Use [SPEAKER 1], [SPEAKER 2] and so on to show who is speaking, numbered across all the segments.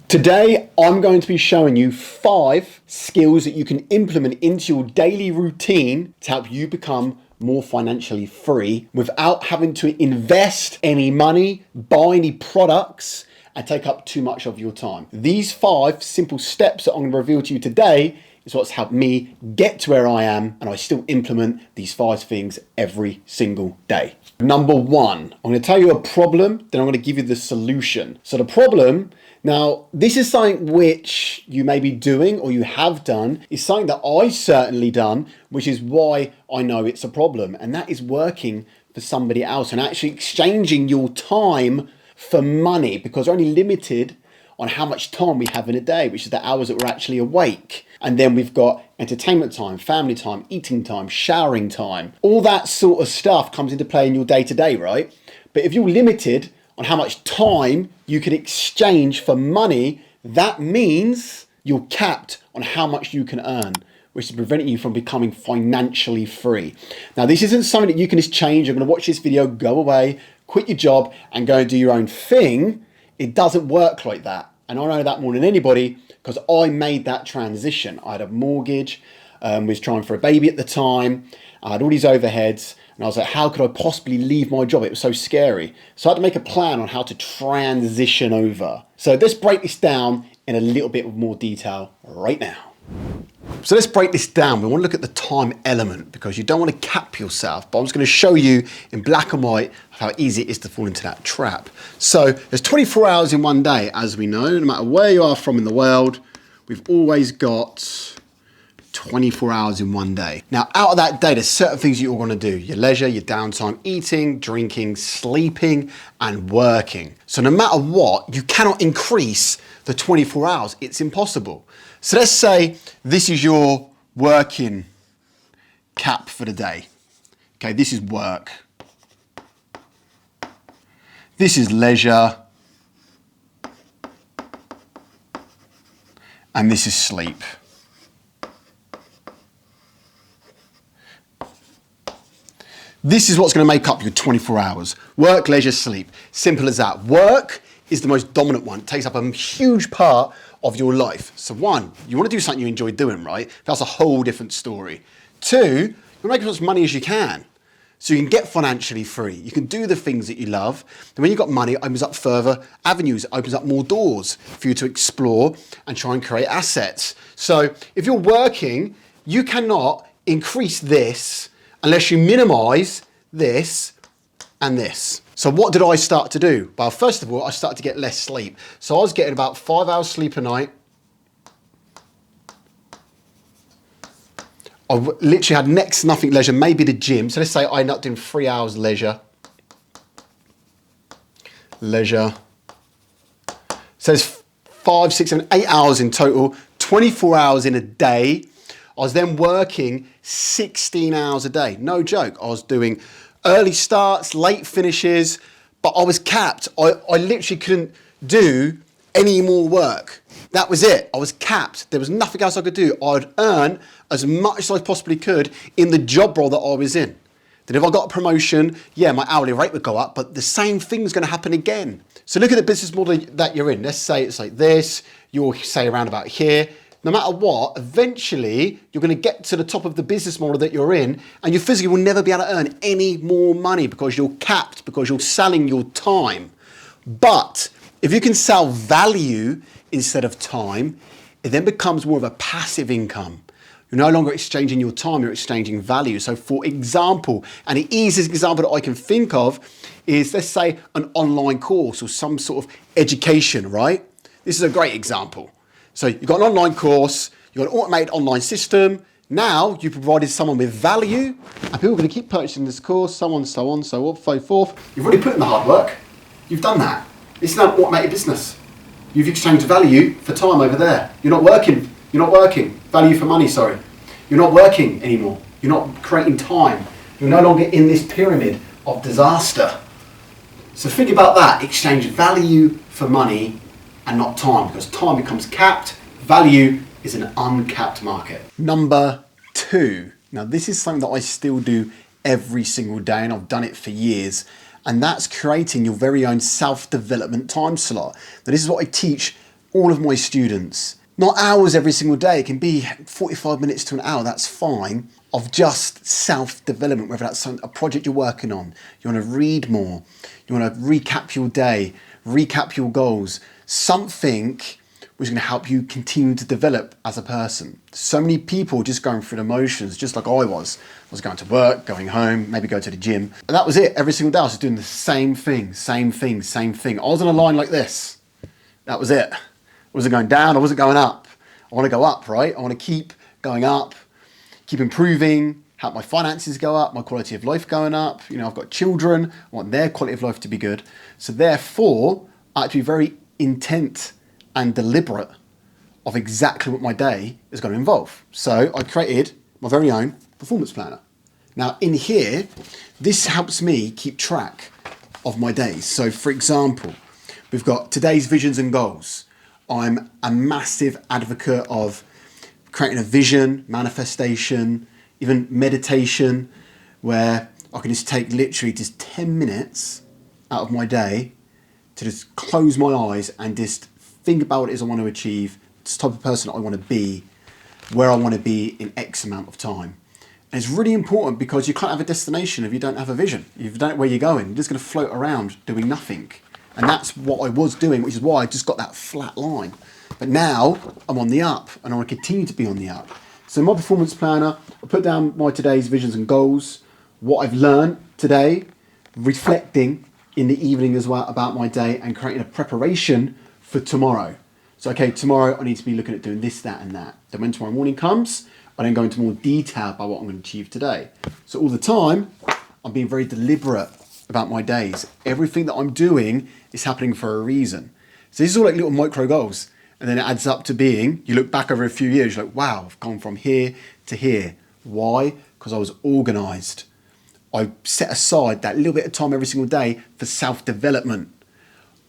[SPEAKER 1] Today, I'm going to be showing you 5 skills that you can implement into your daily routine to help you become more financially free without having to invest any money, buy any products, and take up too much of your time. These 5 simple steps that I'm going to reveal to you today is what's helped me get to where I am, and I still implement these 5 things every single day. Number 1, I'm going to tell you a problem, then I'm going to give you the solution. So the problem, now this is something which you may be doing or you have done, is something that I certainly done, which is why I know it's a problem, and that is working for somebody else and actually exchanging your time for money, because we're only limited on how much time we have in a day, which is the hours that we're actually awake. And then we've got entertainment time, family time, eating time, showering time. All that sort of stuff comes into play in your day-to-day, right? But if you're limited on how much time you can exchange for money, that means you're capped on how much you can earn, which is preventing you from becoming financially free. Now, this isn't something that you can just change. You're going to watch this video, go away, quit your job, and go and do your own thing. It doesn't work like that. And I know that more than anybody because I made that transition. I had a mortgage, was trying for a baby at the time. I had all these overheads and I was like, how could I possibly leave my job? It was so scary. So I had to make a plan on how to transition over. So let's break this down in a little bit more detail right now. So let's break this down. We want to look at the time element because you don't want to cap yourself, but I'm just going to show you in black and white how easy it is to fall into that trap. So there's 24 hours in one day, as we know. No matter where you are from in the world, we've always got 24 hours in one day. Now, out of that day, there's certain things you all want to do. Your leisure, your downtime, eating, drinking, sleeping, and working. So no matter what, you cannot increase the 24 hours. It's impossible. So let's say this is your working cap for the day. Okay, this is work. This is leisure. And this is sleep. This is what's going to make up your 24 hours. Work, leisure, sleep. Simple as that. Work is the most dominant one. It takes up a huge part of your life. So 1, you want to do something you enjoy doing, right? That's a whole different story. 2, you want to make as much money as you can. So you can get financially free. You can do the things that you love. And when you've got money, it opens up further avenues. It opens up more doors for you to explore and try and create assets. So if you're working, you cannot increase this unless you minimize this and this. So what did I start to do? Well, first of all, I started to get less sleep. So I was getting about 5 hours sleep a night. I literally had next to nothing leisure, maybe the gym. So let's say I ended up doing 3 hours leisure. Leisure. So there's 5, 6, 7, 8 hours in total, 24 hours in a day. I was then working 16 hours a day. No joke. I was doing early starts, late finishes, but I was capped. I literally couldn't do any more work. That was it. I was capped. There was nothing else I could do. I'd earn as much as I possibly could in the job role that I was in. Then if I got a promotion, yeah, my hourly rate would go up, but the same thing's going to happen again. So look at the business model that you're in. Let's say it's like this. You'll say around about here. No matter what, eventually you're going to get to the top of the business model that you're in and you physically will never be able to earn any more money because you're capped, because you're selling your time. But if you can sell value instead of time, it then becomes more of a passive income. You're no longer exchanging your time, you're exchanging value. So for example, and the easiest example that I can think of is, let's say, an online course or some sort of education, right? This is a great example. So you've got an online course, you've got an automated online system. Now you've provided someone with value and people are going to keep purchasing this course, so on, so forth. You've already put in the hard work. You've done that. It's now an automated business. You've exchanged value for time over there. You're not working. Value for money, sorry. You're not working anymore. You're not creating time. You're no longer in this pyramid of disaster. So think about that. Exchange value for money and not time, because time becomes capped. Value is an uncapped market. Number 2. Now this is something that I still do every single day and I've done it for years. And that's creating your very own self-development time slot. Now this is what I teach all of my students, not hours every single day, it can be 45 minutes to an hour, that's fine, of just self-development, whether that's a project you're working on, you want to read more, you want to recap your day, recap your goals, something which is going to help you continue to develop as a person. So many people just going through the motions, just like I was. I was going to work, going home, maybe go to the gym. And that was it. Every single day I was doing the same thing, same thing, same thing. I was on a line like this. That was it. I wasn't going down, I wasn't going up. I want to go up, right? I want to keep going up, keep improving, help my finances go up, my quality of life going up. You know, I've got children, I want their quality of life to be good. So therefore, I have to be very intent and deliberate of exactly what my day is going to involve. So I created my very own performance planner. Now in here, this helps me keep track of my days. So for example, we've got today's visions and goals. I'm a massive advocate of creating a vision, manifestation, even meditation, where I can just take literally just 10 minutes out of my day to just close my eyes and just think about what it is I want to achieve, the type of person I want to be, where I want to be in X amount of time. And it's really important because you can't have a destination if you don't have a vision. If you don't know where you're going, you're just going to float around doing nothing. And that's what I was doing, which is why I just got that flat line. But now I'm on the up and I want to continue to be on the up. So my performance planner, I put down my today's visions and goals, what I've learned today, reflecting in the evening as well about my day and creating a preparation for tomorrow. So, okay, tomorrow I need to be looking at doing this, that, and that. Then when tomorrow morning comes, I then go into more detail about what I'm going to achieve today. So all the time, I'm being very deliberate about my days. Everything that I'm doing is happening for a reason. So this is all like little micro goals. And then it adds up to being, you look back over a few years, you're like, wow, I've gone from here to here. Why? Because I was organized. I set aside that little bit of time every single day for self-development.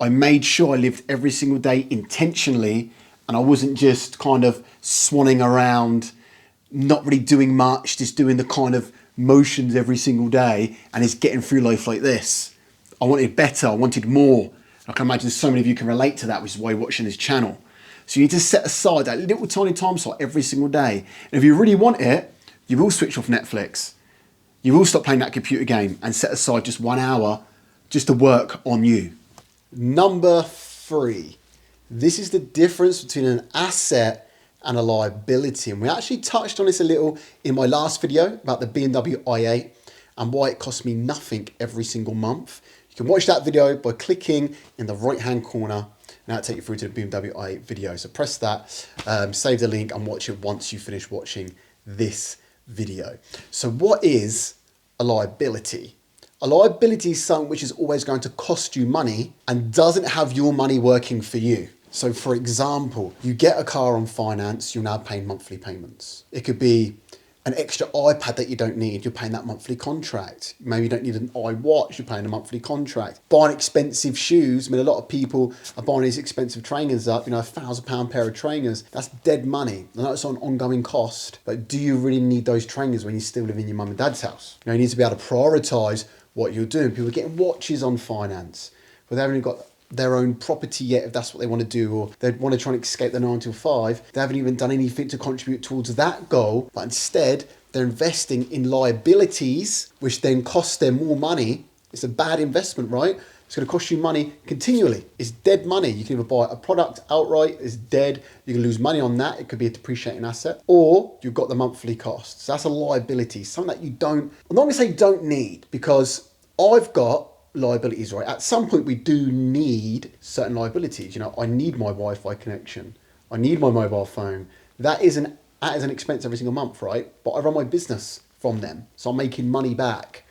[SPEAKER 1] I made sure I lived every single day intentionally and I wasn't just kind of swanning around, not really doing much, just doing the kind of motions every single day and it's getting through life like this. I wanted better, I wanted more. I can imagine so many of you can relate to that, which is why you're watching this channel. So you need to set aside that little tiny time slot every single day. And if you really want it, you will switch off Netflix. You will stop playing that computer game and set aside just 1 hour just to work on you. Number 3, this is the difference between an asset and a liability. And we actually touched on this a little in my last video about the BMW i8 and why it costs me nothing every single month. You can watch that video by clicking in the right-hand corner and that'll take you through to the BMW i8 video. So press that, save the link and watch it once you finish watching this video. So what is a liability? A liability is something which is always going to cost you money and doesn't have your money working for you. So for example, you get a car on finance, you're now paying monthly payments. It could be an extra iPad that you don't need, you're paying that monthly contract. Maybe you don't need an iWatch, you're paying a monthly contract. Buying expensive shoes, I mean, a lot of people are buying these expensive trainers up, you know, £1,000 pair of trainers, that's dead money. I know it's an ongoing cost, but do you really need those trainers when you still live in your mum and dad's house? You know, you need to be able to prioritize what you're doing. People are getting watches on finance, but they haven't even got their own property yet, if that's what they want to do, or they want to try and escape the 9 to 5. They haven't even done anything to contribute towards that goal, but instead they're investing in liabilities, which then cost them more money. It's a bad investment, right? It's going to cost you money continually. It's dead money. You can either buy a product outright, it's dead, you can lose money on that, it could be a depreciating asset, or you've got the monthly costs. So that's a liability, something that you don't, I'm not going to say don't need, because I've got liabilities, right? At some point we do need certain liabilities. You know, I need my Wi-Fi connection, I need my mobile phone. That is an expense every single month, right? But I run my business from them, so I'm making money back.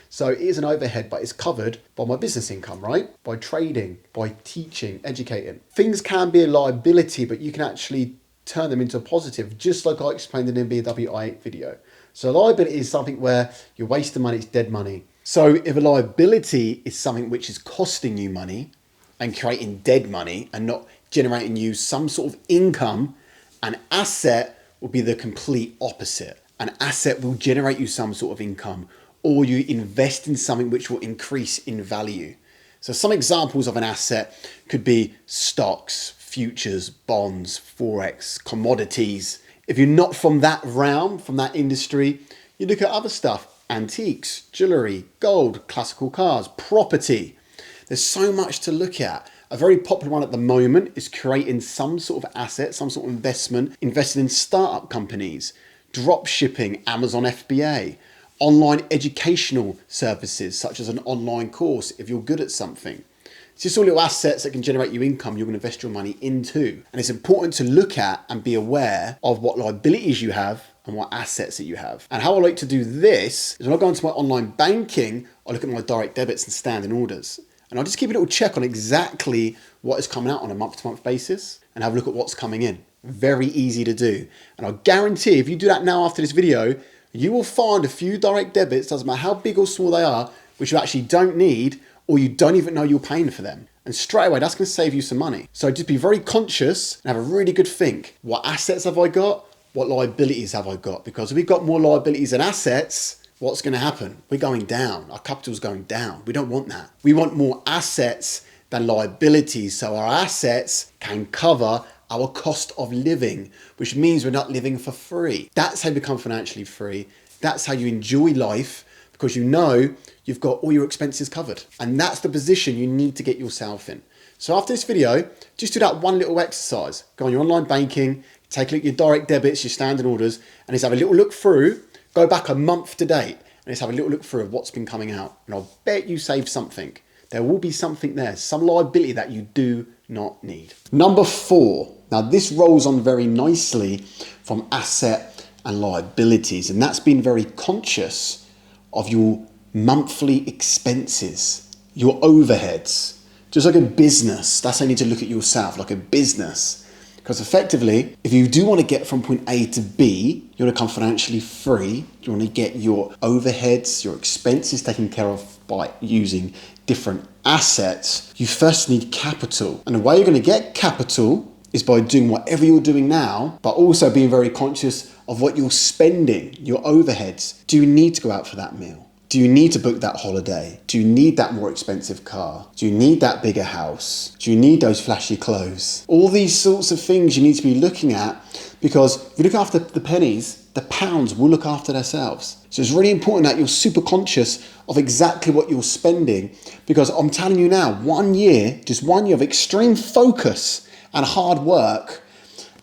[SPEAKER 1] So it is an overhead, but it's covered by my business income, right? By trading, by teaching, educating. Things can be a liability, but you can actually turn them into a positive, just like I explained in the BMW i8 video. So liability is something where you're wasting money, it's dead money. So if a liability is something which is costing you money and creating dead money and not generating you some sort of income, an asset will be the complete opposite. An asset will generate you some sort of income, or you invest in something which will increase in value. So some examples of an asset could be stocks, futures, bonds, forex, commodities. If you're not from that realm, from that industry, you look at other stuff, antiques, jewelry, gold, classical cars, property. There's so much to look at. A very popular one at the moment is creating some sort of asset, some sort of investment, investing in startup companies, drop shipping, Amazon FBA, online educational services, such as an online course if you're good at something. It's just all little assets that can generate you income you're going to invest your money into. And it's important to look at and be aware of what liabilities you have and what assets that you have. And how I like to do this is when I go into my online banking, I look at my direct debits and standing orders. And I'll just keep a little check on exactly what is coming out on a month-to-month basis and have a look at what's coming in. Very easy to do. And I guarantee if you do that now after this video, you will find a few direct debits, doesn't matter how big or small they are, which you actually don't need or you don't even know you're paying for them. And straight away, that's going to save you some money. So just be very conscious and have a really good think. What assets have I got? What liabilities have I got? Because if we've got more liabilities than assets, what's going to happen? We're going down. Our capital's going down. We don't want that. We want more assets than liabilities. So our assets can cover our cost of living, which means we're not living for free. That's how you become financially free. That's how you enjoy life, because you know you've got all your expenses covered. And that's the position you need to get yourself in. So after this video, just do that one little exercise. Go on your online banking, take a look at your direct debits, your standing orders, and just have a little look through. Go back a month to date and just have a little look through of what's been coming out. And I'll bet you save something. There will be something there, some liability that you do not need. Number 4. Now this rolls on very nicely from asset and liabilities, and that's being very conscious of your monthly expenses, your overheads. Just like a business, that's how you need to look at yourself, like a business. Because effectively, if you do want to get from point A to B, you want to become financially free, you want to get your overheads, your expenses taken care of by using different assets, you first need capital. And the way you're going to get capital is by doing whatever you're doing now, but also being very conscious of what you're spending, your overheads. Do you need to go out for that meal? Do you need to book that holiday? Do you need that more expensive car? Do you need that bigger house? Do you need those flashy clothes? All these sorts of things you need to be looking at, because if you look after the pennies, the pounds will look after themselves. So it's really important that you're super conscious of exactly what you're spending, because I'm telling you now, 1 year, just 1 year of extreme focus and hard work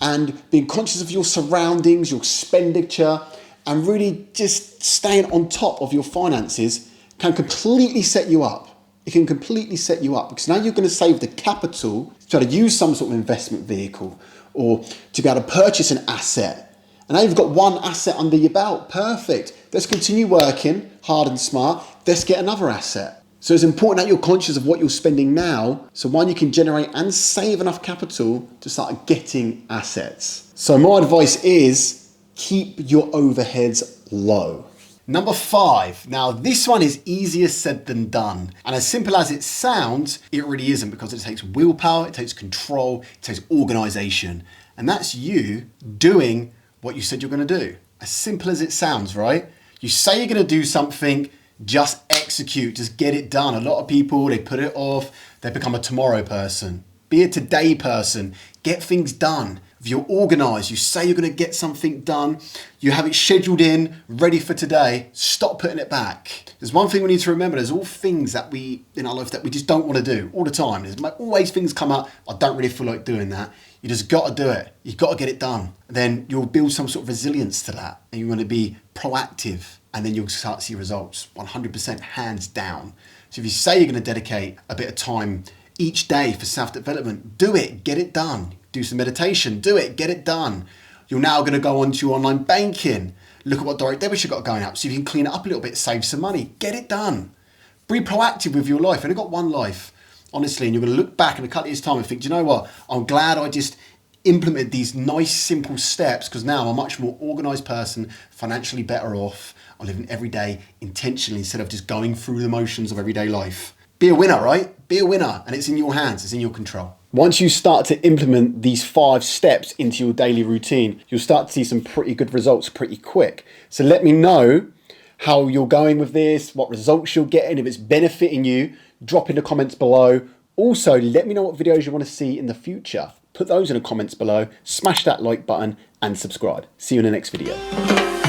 [SPEAKER 1] and being conscious of your surroundings, your expenditure, and really just staying on top of your finances can completely set you up. It can completely set you up, because now you're going to save the capital to try to use some sort of investment vehicle or to be able to purchase an asset. And now you've got one asset under your belt. Perfect. Let's continue working hard and smart. Let's get another asset. So it's important that you're conscious of what you're spending now. So one, you can generate and save enough capital to start getting assets. So my advice is, keep your overheads low. Number 5. Now this one is easier said than done. And as simple as it sounds, it really isn't, because it takes willpower, it takes control, it takes organization. And that's you doing what you said you're going to do. As simple as it sounds, right? You say you're going to do something, just execute, just get it done. A lot of people, they put it off, they become a tomorrow person. Be a today person, get things done. If you're organized, you say you're going to get something done, you have it scheduled in, ready for today, stop putting it back. There's one thing we need to remember, there's all things that we, in our life, that we just don't want to do all the time. There's always things come up, I don't really feel like doing that. You just got to do it. You've got to get it done. Then you'll build some sort of resilience to that. And you want to be proactive, and then you'll start to see results 100% hands down. So if you say you're going to dedicate a bit of time each day for self-development, do it, get it done. Do some meditation, do it, get it done. You're now going to go on to your online banking. Look at what direct debits you've got going up, so you can clean it up a little bit, save some money, get it done. Be proactive with your life. You've only got one life, honestly, and you're going to look back in a couple of years' time and think, do you know what? I'm glad I just implemented these nice, simple steps, because now I'm a much more organized person, financially better off. I'm living every day intentionally instead of just going through the motions of everyday life. Be a winner, right? Be a winner, and it's in your hands, it's in your control. Once you start to implement these 5 steps into your daily routine, you'll start to see some pretty good results pretty quick. So let me know how you're going with this, what results you're getting, if it's benefiting you, drop in the comments below. Also, let me know what videos you want to see in the future. Put those in the comments below, smash that like button and subscribe. See you in the next video.